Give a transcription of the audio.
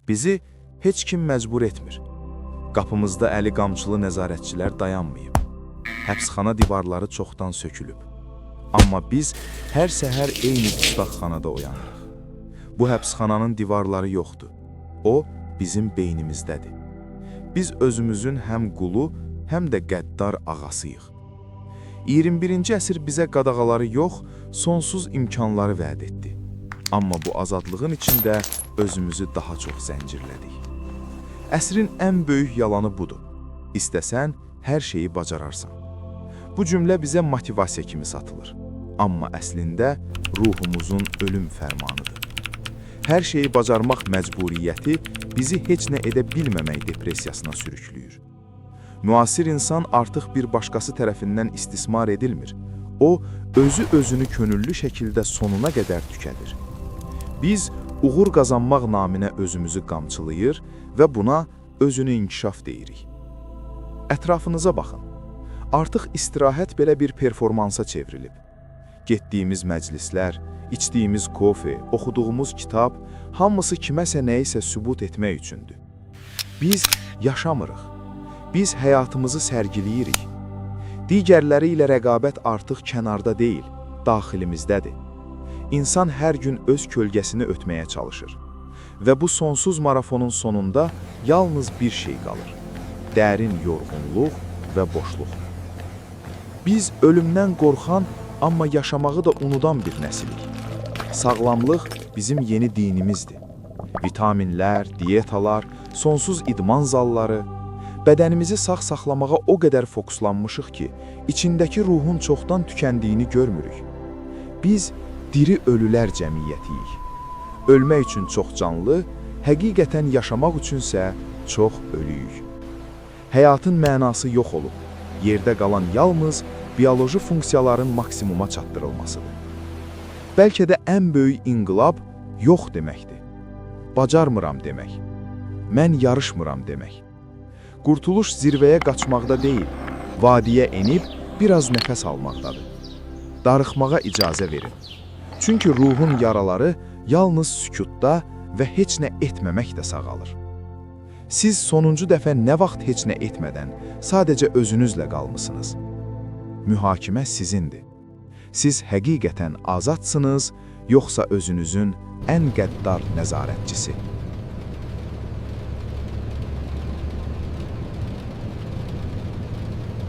Bizi heç kim məcbur etmir. Qapımızda əli qamçılı nəzarətçilər dayanmayıb. Həbsxana divarları çoxdan sökülüb. Amma biz hər səhər eyni dustaqxanada oyanırıq. Bu həbsxananın divarları yoxdur. O, bizim beynimizdədir. Biz özümüzün həm qulu, həm də qəddar ağasıyıq. 21-ci əsr bizə qadağaları yox, sonsuz imkanları vəd etdi. Amma bu azadlığın içində özümüzü daha çox zəncirlədik. Əsrin ən böyük yalanı budur. İstəsən, hər şeyi bacararsan. Bu cümlə bizə motivasiya kimi satılır. Amma əslində ruhumuzun ölüm fərmanıdır. Hər şeyi bacarmaq məcburiyyəti bizi heç nə edə bilməmək depressiyasına sürüklüyür. Müasir insan artıq bir başqası tərəfindən istismar edilmir. O, özünü könüllü şəkildə sonuna qədər tükədir. Biz uğur qazanmaq naminə özümüzü qamçılayır və buna özünü inkişaf deyirik. Ətrafınıza baxın. Artıq istirahət belə bir performansa çevrilib. Getdiyimiz məclislər, içdiyimiz kofe, oxuduğumuz kitab, hamısı kiməsə nəyisə sübut etmək üçündür. Biz yaşamırıq. Biz həyatımızı sərgiləyirik. Digərləri ilə rəqabət artıq kənarda deyil, daxilimizdədir. İnsan hər gün öz kölgəsini ötməyə çalışır. Və bu sonsuz marafonun sonunda yalnız bir şey qalır. Dərin yorğunluq və boşluq. Biz ölümdən qorxan, amma yaşamağı da unudan bir nəsilik. Sağlamlıq bizim yeni dinimizdir. Vitaminlər, diyetalar, sonsuz idman zalları, bədənimizi sağ saxlamağa o qədər fokuslanmışıq ki, içindəki ruhun çoxdan tükəndiyini görmürük. Biz diri ölülər cəmiyyətiyik. Ölmək üçün çox canlı, həqiqətən yaşamaq üçünsə çox ölüyük. Həyatın mənası yox olub, yerdə qalan yalnız bioloji funksiyaların maksimuma çatdırılmasıdır. Bəlkə də ən böyük inqilab yox deməkdir. Bacarmıram demək. Mən yarışmıram demək. Qurtuluş zirvəyə qaçmaqda deyil, vadiyə enib biraz nəfəs almaqdadır. Darıxmağa icazə verin. Çünki ruhun yaraları yalnız sükutda və heç nə etməməkdə sağalır. Siz sonuncu dəfə nə vaxt heç nə etmədən, sadəcə özünüzlə qalmısınız. Mühakimə sizindir. Siz həqiqətən azadsınız, yoxsa özünüzün ən qəddar nəzarətçisi.